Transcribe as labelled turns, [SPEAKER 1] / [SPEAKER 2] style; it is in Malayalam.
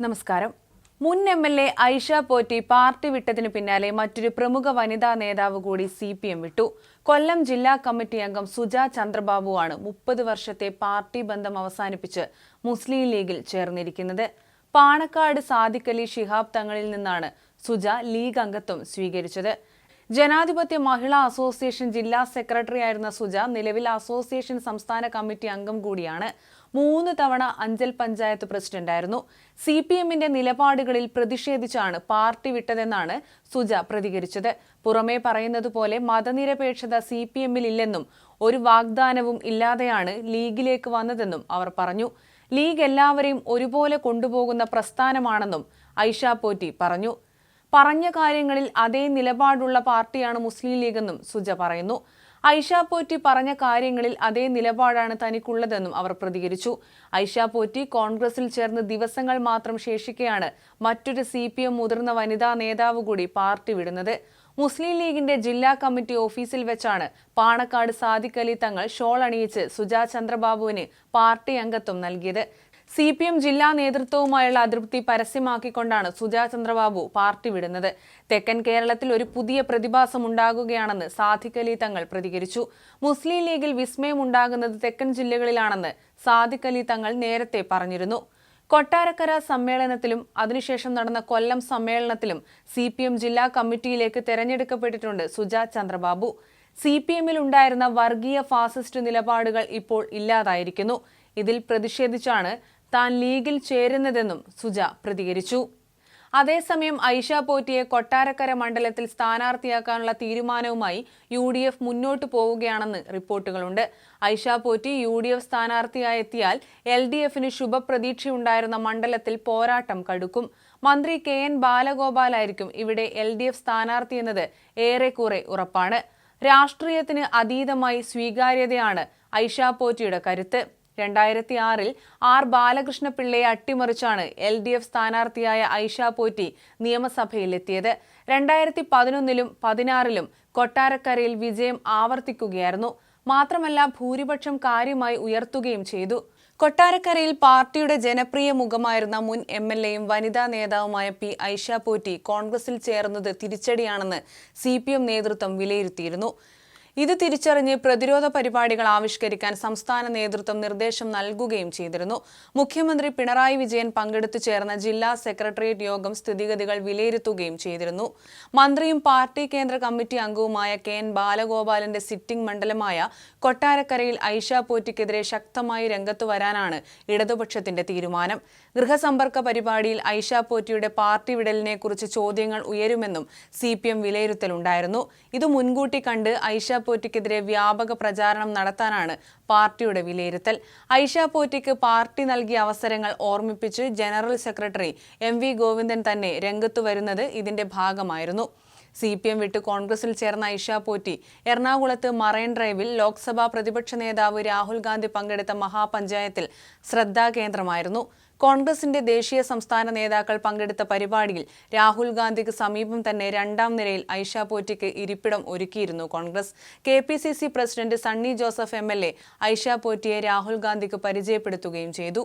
[SPEAKER 1] നമസ്കാരം. മുൻ എം.എൽ.എ. ഐഷ പോറ്റി പാർട്ടി വിട്ടതിനു പിന്നാലെ മറ്റൊരു പ്രമുഖ വനിതാ നേതാവ് കൂടി CPM വിട്ടു. കൊല്ലം ജില്ലാ കമ്മിറ്റി അംഗം സുജ ചന്ദ്രബാബുവാണ് 30 വർഷത്തെ പാർട്ടി ബന്ധം അവസാനിപ്പിച്ച് മുസ്ലിം ലീഗിൽ ചേർന്നിരിക്കുന്നത്. പാണക്കാട് സാദിഖ് അലി ശിഹാബ് തങ്ങളിൽ നിന്നാണ് സുജ ലീഗ് അംഗത്വം സ്വീകരിച്ചത്. ജനാധിപത്യ മഹിളാ അസോസിയേഷൻ ജില്ലാ സെക്രട്ടറി ആയിരുന്ന സുജ നിലവിൽ അസോസിയേഷൻ സംസ്ഥാന കമ്മിറ്റി അംഗം കൂടിയാണ്. 3 തവണ അഞ്ചൽ പഞ്ചായത്ത് പ്രസിഡന്റായിരുന്നു. CPMന്റെ നിലപാടുകളിൽ പ്രതിഷേധിച്ചാണ് പാർട്ടി വിട്ടതെന്നാണ് സുജ പ്രതികരിച്ചത്. പുറമേ പറയുന്നതുപോലെ മതനിരപേക്ഷത CPMൽ ഇല്ലെന്നും ഒരു വാഗ്ദാനവും ഇല്ലാതെയാണ് ലീഗിലേക്ക് വന്നതെന്നും അവർ പറഞ്ഞു. ലീഗ് എല്ലാവരെയും ഒരുപോലെ കൊണ്ടുപോകുന്ന പ്രസ്ഥാനമാണെന്നും ഐഷ പോറ്റി പറഞ്ഞു. പറഞ്ഞ കാര്യങ്ങളിൽ അതേ നിലപാടുള്ള പാർട്ടിയാണ് മുസ്ലിം ലീഗെന്നും സുജ പറയുന്നു. ഐഷ പോറ്റി പറഞ്ഞ കാര്യങ്ങളിൽ അതേ നിലപാടാണ് തനിക്കുള്ളതെന്നും അവർ പ്രതികരിച്ചു. ഐഷ പോറ്റി കോൺഗ്രസിൽ ചേർന്ന് ദിവസങ്ങൾ മാത്രം ശേഷിക്കെയാണ് മറ്റൊരു CPM മുതിർന്ന വനിതാ നേതാവ് കൂടി പാർട്ടി വിടുന്നത്. മുസ്ലിം ലീഗിന്റെ ജില്ലാ കമ്മിറ്റി ഓഫീസിൽ വെച്ചാണ് പാണക്കാട് സാദിഖ് അലി തങ്ങൾ ഷോൾ അണിയിച്ച് സുജ ചന്ദ്രബാബുവിന് പാർട്ടി അംഗത്വം നൽകിയത്. CPM ജില്ലാ നേതൃത്വവുമായുള്ള അതൃപ്തി പരസ്യമാക്കിക്കൊണ്ടാണ് സുജ ചന്ദ്രബാബു പാർട്ടി വിടുന്നത്. തെക്കൻ കേരളത്തിൽ ഒരു പുതിയ പ്രതിഭാസം ഉണ്ടാകുകയാണെന്ന് സാദിഖ് അലി തങ്ങൾ പ്രതികരിച്ചു. മുസ്ലിം ലീഗിൽ വിസ്മയമുണ്ടാകുന്നത് തെക്കൻ ജില്ലകളിലാണെന്ന് സാദിഖ് അലി തങ്ങൾ നേരത്തെ പറഞ്ഞിരുന്നു. കൊട്ടാരക്കര സമ്മേളനത്തിലും അതിനുശേഷം നടന്ന കൊല്ലം സമ്മേളനത്തിലും CPM ജില്ലാ കമ്മിറ്റിയിലേക്ക് തെരഞ്ഞെടുക്കപ്പെട്ടിട്ടുണ്ട് സുജ ചന്ദ്രബാബു. CPMൽ ഉണ്ടായിരുന്ന വർഗീയ ഫാസിസ്റ്റ് നിലപാടുകൾ ഇപ്പോൾ ഇല്ലാതായിരിക്കുന്നു. ഇതിൽ പ്രതിഷേധിച്ചാണ് താൻ ലീഗിൽ ചേരുന്നതെന്നും സുജ പ്രതികരിച്ചു. അതേസമയം ഐഷ പോറ്റിയെ കൊട്ടാരക്കര മണ്ഡലത്തിൽ സ്ഥാനാർത്ഥിയാക്കാനുള്ള തീരുമാനവുമായി UDF മുന്നോട്ടു പോവുകയാണെന്ന് റിപ്പോർട്ടുകളുണ്ട്. ഐഷ പോറ്റി UDF സ്ഥാനാർത്ഥിയായി എത്തിയാൽ LDFന് ശുഭപ്രതീക്ഷയുണ്ടായിരുന്ന മണ്ഡലത്തിൽ പോരാട്ടം കടുക്കും. മന്ത്രി KN ബാലഗോപാലായിരിക്കും ഇവിടെ LDF സ്ഥാനാർത്ഥിയെന്നത് ഏറെക്കുറെ ഉറപ്പാണ്. രാഷ്ട്രീയത്തിന് അതീതമായി സ്വീകാര്യതയാണ് ഐഷ പോറ്റിയുടെ കരുത്ത്. 2006-ൽ R. ബാലകൃഷ്ണപിള്ളയെ അട്ടിമറിച്ചാണ് LDF സ്ഥാനാർത്ഥിയായ ഐഷ പോറ്റി നിയമസഭയിലെത്തിയത്. 2011-ലും 2016-ലും കൊട്ടാരക്കരയിൽ വിജയം ആവർത്തിക്കുകയായിരുന്നു. മാത്രമല്ല ഭൂരിപക്ഷം കാര്യമായി ഉയർത്തുകയും ചെയ്തു. കൊട്ടാരക്കരയിൽ പാർട്ടിയുടെ ജനപ്രിയ മുഖമായിരുന്ന മുൻ MLAയും വനിതാ നേതാവുമായ ഐഷ പോറ്റി കോൺഗ്രസിൽ ചേർന്നത് തിരിച്ചടിയാണെന്ന് CPM നേതൃത്വം വിലയിരുത്തിയിരുന്നു. ഇത് തിരിച്ചറിഞ്ഞ് പ്രതിരോധ പരിപാടികൾ ആവിഷ്കരിക്കാൻ സംസ്ഥാന നേതൃത്വം നിർദ്ദേശം നൽകുകയും ചെയ്തിരുന്നു. മുഖ്യമന്ത്രി പിണറായി വിജയൻ പങ്കെടുത്തു ചേർന്ന ജില്ലാ സെക്രട്ടേറിയറ്റ് യോഗം സ്ഥിതിഗതികൾ വിലയിരുത്തുകയും ചെയ്തിരുന്നു. മന്ത്രിയും പാർട്ടി കേന്ദ്ര കമ്മിറ്റി അംഗവുമായ KN ബാലഗോപാലിന്റെ സിറ്റിംഗ് മണ്ഡലമായ കൊട്ടാരക്കരയിൽ ഐഷ പോറ്റിക്കെതിരെ ശക്തമായി രംഗത്തു വരാനാണ് ഇടതുപക്ഷത്തിന്റെ തീരുമാനം. ഗൃഹസമ്പർക്ക പരിപാടിയിൽ ഐഷ പോറ്റിയുടെ പാർട്ടി വിടലിനെ കുറിച്ച് ചോദ്യങ്ങൾ ഉയരുമെന്നും CPM വിലയിരുത്തലുണ്ടായിരുന്നു. ഇത് മുൻകൂട്ടി കണ്ട് ഐഷ പോറ്റിക്കെതിരെ വ്യാപക പ്രചാരണം നടത്താനാണ് പാർട്ടിയുടെ വിലയിരുത്തൽ. ഐഷ പോറ്റിക്ക് പാർട്ടി നൽകിയ അവസരങ്ങൾ ഓർമ്മിപ്പിച്ച് ജനറൽ സെക്രട്ടറി MV ഗോവിന്ദൻ തന്നെ രംഗത്തു വരുന്നത് ഇതിന്റെ ഭാഗമായിരുന്നു. CPM വിട്ട് കോൺഗ്രസിൽ ചേർന്ന ഐഷ പോറ്റി എറണാകുളത്ത് മറൈൻ ഡ്രൈവിൽ ലോക്സഭാ പ്രതിപക്ഷ നേതാവ് രാഹുൽ ഗാന്ധി പങ്കെടുത്ത മഹാപഞ്ചായത്തിൽ ശ്രദ്ധാകേന്ദ്രമായിരുന്നു. കോൺഗ്രസിന്റെ ദേശീയ സംസ്ഥാന നേതാക്കൾ പങ്കെടുത്ത പരിപാടിയിൽ രാഹുൽ ഗാന്ധിക്ക് സമീപം തന്നെ 2ാം നിരയിൽ ഐഷ പോറ്റിക്ക് ഇരിപ്പിടം ഒരുക്കിയിരുന്നു Congress. KPCC president Sunny Joseph MLA Aisha പോറ്റിയെ രാഹുൽ ഗാന്ധിക്ക് പരിചയപ്പെടുത്തുകയും ചെയ്തു.